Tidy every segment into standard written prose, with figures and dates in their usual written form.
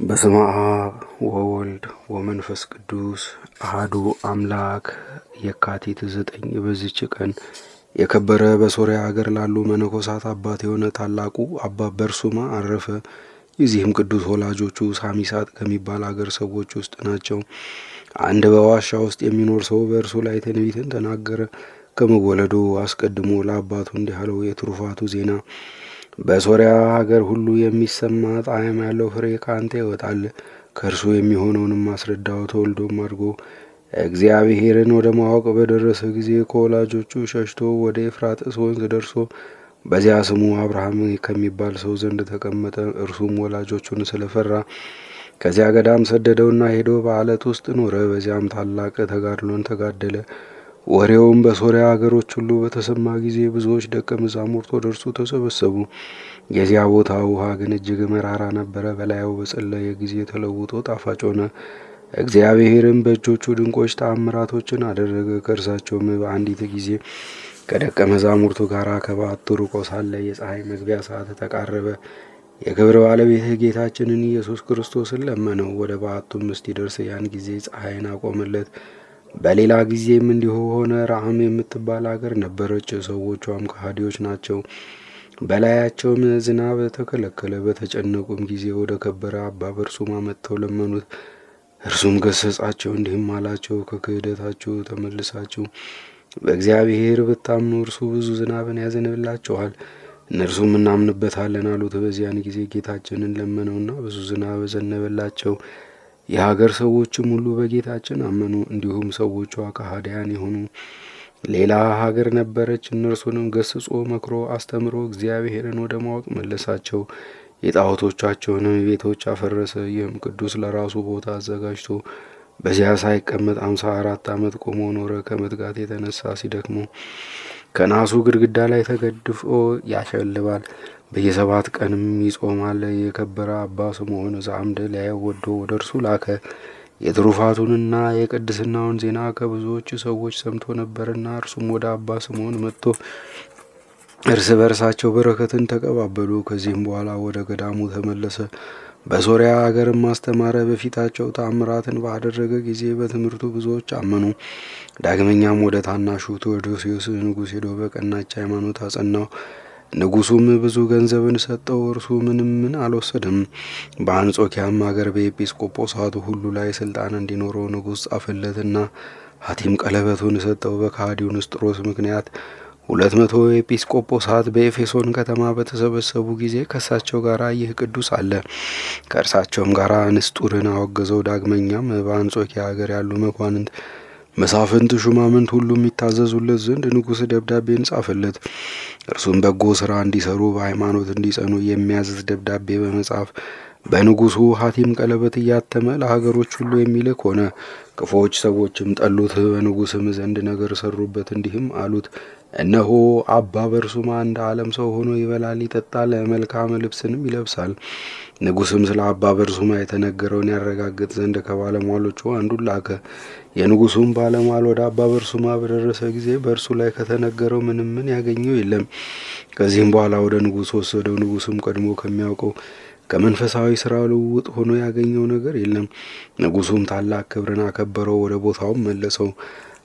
በስመ አብ ወወልድ ወመንፈስ ቅዱስ አሐዱ አምላክ። የካቲት 9 በዚች ቀን የከበረ በሶርያ ሀገር ላሉ መነኮሳት አባት የሆነ ታላቁ አባ በርሱማ አረፈ። የዚህም ቅዱስ ወላጆቹ ሳሚሳጥ ከሚባል አገር ሰዎች ውስጥ ናቸው። አንድ በዋሻ ውስጥ የሚኖር ሰው በእርሱ ላይ ትንቢትን ተናገረ። ከመወለዱ አስቀድሞ ለአባቱ እንዲህ አለው፣ የትሩፋቱ ዜና በሶርያ ሀገር ሁሉ የሚሰማ ጣዕም ያለው ፍሬ ከአንተ ይወጣል። ከእርሱ የሚሆነውንም አስረዳው። ተወልዶም አድጎ እግዚአብሔርን ወደ ማወቅ በደረሰ ጊዜ ከወላጆቹ ሸሽቶ ወደ ኤፍራጥስ ወንዝ ደርሶ በዚያ ስሙ አብርሃም ከሚባል ሰው ዘንድ ተቀመጠ። እርሱም ወላጆቹን ስለፈራ ከዚያ ገዳም ሰደደውና ሄዶ በዓለት ውስጥ ኖረ። በዚያም ታላቅ ተጋድሎን ተጋደለ። ወሬውም በሶርያ አገሮች ሁሉ በተሰማ ጊዜ ብዙዎች ደቀ መዛሙርት ወደ እርሱ ተሰበሰቡ። የዚያ ቦታ ውሃ ግን እጅግ መራራ ነበረ። በላዩ በጸለየ ጊዜ ተለውጦ ጣፋጭ ሆነ። እግዚአብሔርም በእጆቹ ድንቆች ተአምራቶችን አደረገ። ከእርሳቸውም በአንዲት ጊዜ ከደቀ መዛሙርቱ ጋር ከበዓቱ ርቆ ሳለ የፀሐይ መግቢያ ሰዓት ተቃረበ። የክብር ባለቤት ጌታችንን ኢየሱስ ክርስቶስን ለመነው። ወደ በዓቱም እስኪደርስ ያን ጊዜ ፀሐይን አቆመለት። በሌላ ጊዜም እንዲሁ ሆነ። ራዕም የምትባል አገር ነበረች። ሰዎቿም ከሃዲዎች ናቸው። በላያቸውም ዝናብ ተከለከለ። በተጨነቁም ጊዜ ወደ ከበረ አባ በርሱማ መጥተው ለመኑት። እርሱም ገሰጻቸው፣ እንዲህም አላቸው፣ ከክህደታችሁ ተመልሳችሁ በእግዚአብሔር ብታምኑ እርሱ ብዙ ዝናብን ያዘንብላችኋል። እነርሱም እናምንበታለን አሉት። በዚያን ጊዜ ጌታችንን ለመነውና ብዙ ዝናብ ዘነበላቸው። የሀገር ሰዎችም ሁሉ በጌታችን አመኑ። እንዲሁም ሰዎቿ ከሃዲያን የሆኑ ሌላ ሀገር ነበረች። እነርሱንም ገስጾ መክሮ አስተምሮ እግዚአብሔርን ወደ ማወቅ መለሳቸው። የጣዖቶቻቸውንም ቤቶች አፈረሰ። ይህም ቅዱስ ለራሱ ቦታ አዘጋጅቶ በዚያ ሳይቀመጥ 54 ዓመት ቆሞ ኖረ። ከመትጋት የተነሳ ሲደክሞ ከናሱ ግድግዳ ላይ ተገድፎ ያሸልባል። በየ7 ቀንም ይጾማል። የከበረ አባ ስምዖን ዘአምደ ሊያየው ወዶ ወደ እርሱ ላከ። የትሩፋቱንና የቅድስናውን ዜና ከብዙዎች ሰዎች ሰምቶ ነበርና፣ እርሱም ወደ አባ ስምዖን መጥቶ እርስ በርሳቸው በረከትን ተቀባበሉ። ከዚህም በኋላ ወደ ገዳሙ ተመለሰ። በሶርያ ሀገርም ማስተማረ። በፊታቸው ተአምራትን ባደረገ ጊዜ በትምህርቱ ብዙዎች አመኑ። ዳግመኛም ወደ ታናሹ ቴዎዶስዮስ ንጉሥ ሄዶ በቀናች ሃይማኖት አጸናው። ንጉሱም ብዙ ገንዘብን ሰጠው። እርሱ ምንም አልወሰደም። በአንጾኪያም ሀገር በኤጲስቆጶሳቱ ሁሉ ላይ ስልጣን እንዲኖረው ንጉሥ ጻፈለትና ሐቲም ቀለበቱን ሰጠው። በከሃዲው ንስጥሮስ ምክንያት 200 ኤጲስቆጶሳት በኤፌሶን ከተማ በተሰበሰቡ ጊዜ ከእርሳቸው ጋር ይህ ቅዱስ አለ። ከእርሳቸውም ጋር ንስጡርን አወገዘው። ዳግመኛም በአንጾኪያ ሀገር ያሉ መኳንንት፣ መሳፍንት፣ ሹማምንት ሁሉ የሚታዘዙለት ዘንድ ንጉሥ ደብዳቤን ጻፈለት። እርሱም በጎ ስራ እንዲሰሩ በሃይማኖት እንዲጸኑ የሚያዝዝ ደብዳቤ በመጻፍ በንጉሱ ሐቲም ቀለበት እያተመ ለሀገሮች ሁሉ የሚልክ ሆነ። ክፉዎች ሰዎችም ጠሉት። በንጉስም ዘንድ ነገር ሰሩበት። እንዲህም አሉት፣ እነሆ አባ በርሱማ እንደ ዓለም ሰው ሆኖ ይበላል፣ ይጠጣል፣ መልካም ልብስንም ይለብሳል። ንጉስም ስለ አባ በርሱማ የተነገረውን ያረጋግጥ ዘንድ ከባለሟሎቹ አንዱን ላከ። የንጉሱም ባለሟል ወደ አባ በርሱማ በደረሰ ጊዜ በእርሱ ላይ ከተነገረው ምንም ያገኘው የለም። ከዚህም በኋላ ወደ ንጉሱ ወሰደው። ንጉሱም ቀድሞ ከሚያውቀው ከመንፈሳዊ ስራ ልውውጥ ሆኖ ያገኘው ነገር የለም። ንጉሱም ታላቅ ክብርን አከበረው፣ ወደ ቦታውም መለሰው።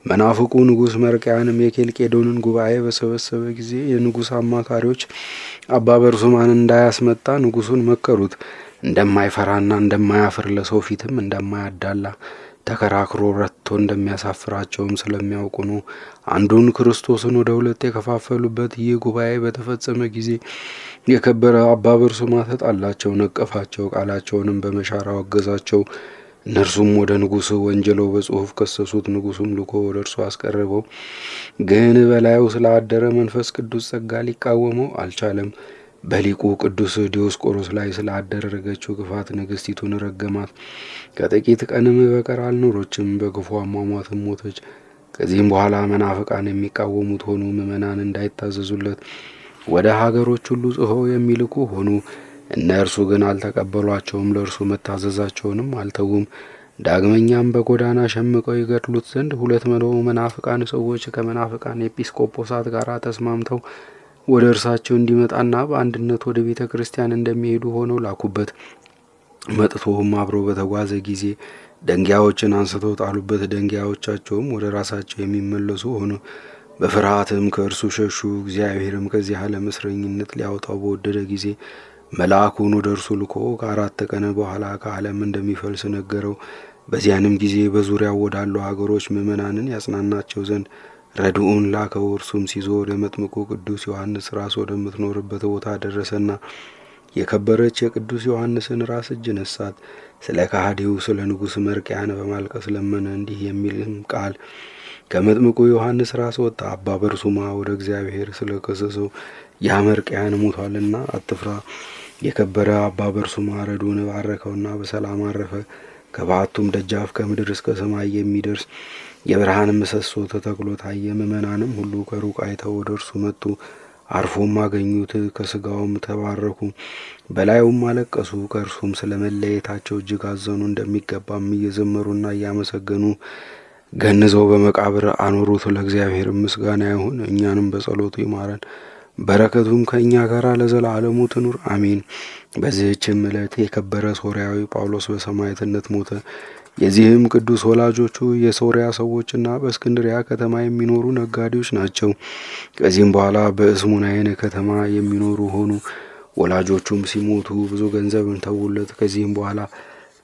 መናፍቁ ንጉሥ መርቅያንም የኬልቄዶንን ጉባኤ በሰበሰበ ጊዜ የንጉሥ አማካሪዎች አባ በርሱማን እንዳያስመጣ ንጉሱን መከሩት። እንደማይፈራና እንደማያፍር ለሰው ፊትም እንደማያዳላ ተከራክሮ ረትቶ እንደሚያሳፍራቸውም ስለሚያውቁ ነው። አንዱን ክርስቶስን ወደ 2 የከፋፈሉበት ይህ ጉባኤ በተፈጸመ ጊዜ የከበረ አባ በርሱማ ተጣላቸው፣ ነቀፋቸው፣ ቃላቸውንም በመሻር አወገዛቸው። እነርሱም ወደ ንጉሥ ወንጀለው በጽሑፍ ከሰሱት። ንጉሱም ልኮ ወደ እርሱ አስቀረበው። ግን በላዩ ስላደረ መንፈስ ቅዱስ ጸጋ ሊቃወመው አልቻለም። በሊቁ ቅዱስ ዲዮስቆሮስ ላይ ስላደረገችው ክፋት ንግሥቲቱን ረገማት። ከጥቂት ቀንም በቀር አልኖሮችም፣ በክፉ አሟሟትም ሞተች። ከዚህም በኋላ መናፍቃን የሚቃወሙት ሆኑ። ምዕመናን እንዳይታዘዙለት ወደ ሀገሮች ሁሉ ጽፈው የሚልኩ ሆኑ። እነርሱ ግን አልተቀበሏቸውም፣ ለእርሱ መታዘዛቸውንም አልተዉም። ዳግመኛም በጎዳና ሸምቀው ይገድሉት ዘንድ 200 መናፍቃን ሰዎች ከመናፍቃን ኤጲስቆጶሳት ጋር ተስማምተው ወደ እርሳቸው እንዲመጣና በአንድነት ወደ ቤተ ክርስቲያን እንደሚሄዱ ሆነው ላኩበት። መጥቶም አብሮ በተጓዘ ጊዜ ደንጊያዎችን አንስተው ጣሉበት። ደንጊያዎቻቸውም ወደ ራሳቸው የሚመለሱ ሆኑ። በፍርሃትም ከእርሱ ሸሹ። እግዚአብሔርም ከዚህ ዓለም እስረኝነት ሊያወጣው በወደደ ጊዜ መልአኩን ወደ እርሱ ልኮ ከ4 ቀን በኋላ ከዓለም እንደሚፈልስ ነገረው። በዚያንም ጊዜ በዙሪያው ወዳሉ ሀገሮች ምዕመናንን ያጽናናቸው ዘንድ ረድኡን ላከው። እርሱም ሲዞር የመጥምቁ ቅዱስ ዮሐንስ ራስ ወደምትኖርበት ቦታ ደረሰና የከበረች የቅዱስ ዮሐንስን ራስ እጅ ነሳት። ስለ ከሃዲው ስለ ንጉሥ መርቅያን በማልቀስ ለመነ። እንዲህ የሚልም ቃል ከመጥምቁ ዮሐንስ ራስ ወጣ። አባ በርሱማ ወደ እግዚአብሔር ስለ ከሰሰው ያ መርቅያን ሞቷልና አትፍራ። የከበረ አባ በርሱማ ረድኡን ባረከውና በሰላም አረፈ። ከባቱም ደጃፍ ከምድር እስከ ሰማይ የሚደርስ የብርሃን ምሰሶ ተተክሎ ታየ። ምዕመናንም ሁሉ ከሩቅ አይተው ወደ እርሱ መጡ። አርፎም አገኙት። ከስጋውም ተባረኩ፣ በላዩም አለቀሱ። ከእርሱም ስለ መለየታቸው እጅግ አዘኑ። እንደሚገባም እየዘመሩና እያመሰገኑ ገንዘው በመቃብር አኖሩት። ለእግዚአብሔር ምስጋና ይሁን፣ እኛንም በጸሎቱ ይማረን፣ በረከቱም ከእኛ ጋር ለዘላለሙ ትኑር አሜን። በዚህችም ዕለት የከበረ ሶርያዊ ጳውሎስ በሰማዕትነት ሞተ። የዚህም ቅዱስ ወላጆቹ የሶርያ ሰዎችና በእስክንድሪያ ከተማ የሚኖሩ ነጋዴዎች ናቸው። ከዚህም በኋላ በእስሙናይን ከተማ የሚኖሩ ሆኑ። ወላጆቹም ሲሞቱ ብዙ ገንዘብን ተውለት። ከዚህም በኋላ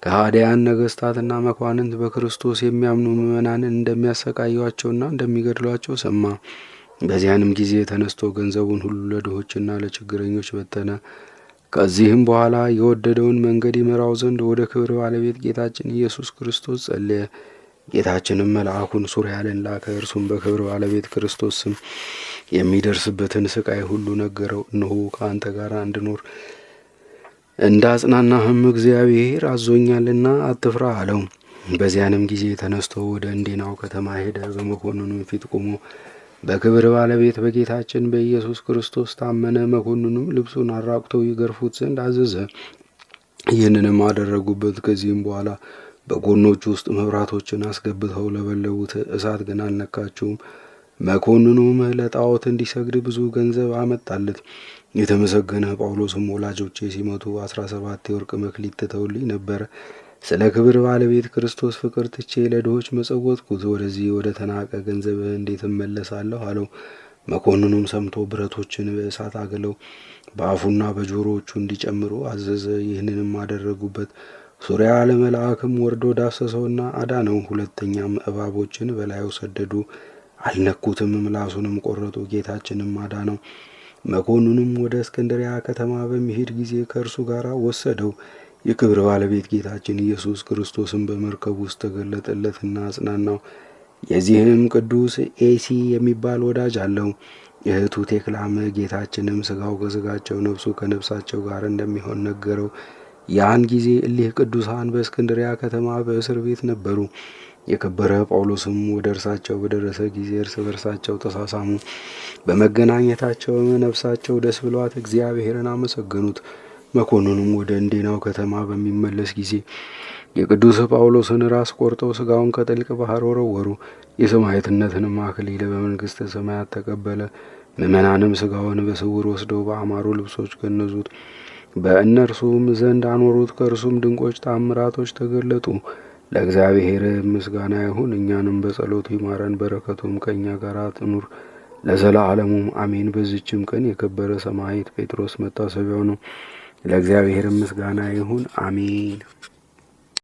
ከሃዲያን ነገስታትና መኳንንት በክርስቶስ የሚያምኑ ምዕመናንን እንደሚያሰቃዩአቸውና እንደሚገድሏቸው ሰማ። በዚያንም ጊዜ ተነስቶ ገንዘቡን ሁሉ ለድሆችና ለችግረኞች በተነ። ከዚህም በኋላ የወደደውን መንገድ ይመራው ዘንድ ወደ ክብር ባለቤት ጌታችን ኢየሱስ ክርስቶስ ጸለየ። ጌታችንም መልአኩን ሱሪያልን ላከ። እርሱም በክብር ባለቤት ክርስቶስ ስም የሚደርስበትን ስቃይ ሁሉ ነገረው። እነሆ ከአንተ ጋር እንድኖር እንዳጽናናህም እግዚአብሔር አዞኛልና አትፍራ አለው። በዚያንም ጊዜ ተነስቶ ወደ እንዴናው ከተማ ሄደ። በመኮንኑም ፊት ቆሞ በክብር ባለቤት በጌታችን በኢየሱስ ክርስቶስ ታመነ። መኮንኑም ልብሱን አራቁተው ይገርፉት ዘንድ አዘዘ። ይህንንም አደረጉበት። ከዚህም በኋላ በጎኖቹ ውስጥ መብራቶችን አስገብተው ለበለቡት፣ እሳት ግን አልነካቸውም። መኮንኑም ለጣዖት እንዲሰግድ ብዙ ገንዘብ አመጣለት። የተመሰገነ ጳውሎስም ወላጆቼ ሲመቱ 17 የወርቅ መክሊት ትተውልኝ ነበረ። ስለ ክብር ባለቤት ክርስቶስ ፍቅር ትቼ ለድሆች መጸወትኩት። ወደዚህ ወደ ተናቀ ገንዘብህ እንዴት እመለሳለሁ አለው። መኮንኑም ሰምቶ ብረቶችን በእሳት አግለው በአፉና በጆሮዎቹ እንዲጨምሩ አዘዘ። ይህንንም አደረጉበት። ሱሪያ ለመልአክም ወርዶ ዳሰሰውና አዳነው። ሁለተኛም እባቦችን በላዩ ሰደዱ፣ አልነኩትም። ምላሱንም ቆረጡ። ጌታችንም አዳነው። መኮንኑም ወደ እስክንድሪያ ከተማ በሚሄድ ጊዜ ከእርሱ ጋር ወሰደው። የክብር ባለቤት ጌታችን ኢየሱስ ክርስቶስን በመርከብ ውስጥ ተገለጠለትና አጽናናው። የዚህም ቅዱስ ኤሲ የሚባል ወዳጅ አለው። እህቱ ቴክላም። ጌታችንም ስጋው ከስጋቸው ነፍሱ ከነፍሳቸው ጋር እንደሚሆን ነገረው። ያን ጊዜ እሊህ ቅዱሳን በእስክንድሪያ ከተማ በእስር ቤት ነበሩ። የከበረ ጳውሎስም ወደ እርሳቸው በደረሰ ጊዜ እርስ በርሳቸው ተሳሳሙ። በመገናኘታቸው ነፍሳቸው ደስ ብሏት እግዚአብሔርን አመሰገኑት። መኮንኑም ወደ እንዴናው ከተማ በሚመለስ ጊዜ የቅዱስ ጳውሎስን ራስ ቆርጠው ስጋውን ከጥልቅ ባህር ወረወሩ። የሰማዕትነትንም አክሊል በመንግሥተ ሰማያት ተቀበለ። ምዕመናንም ስጋውን በስውር ወስደው በአማሩ ልብሶች ገነዙት፣ በእነርሱም ዘንድ አኖሩት። ከእርሱም ድንቆች ተአምራቶች ተገለጡ። ለእግዚአብሔር ምስጋና ይሁን፣ እኛንም በጸሎቱ ይማረን፣ በረከቱም ከእኛ ጋር ትኑር ለዘላለሙም አሜን። በዚችም ቀን የከበረ ሰማዕት ጴጥሮስ መታሰቢያው ነው። ለእግዚአብሔር ምስጋና ይሁን፣ አሜን።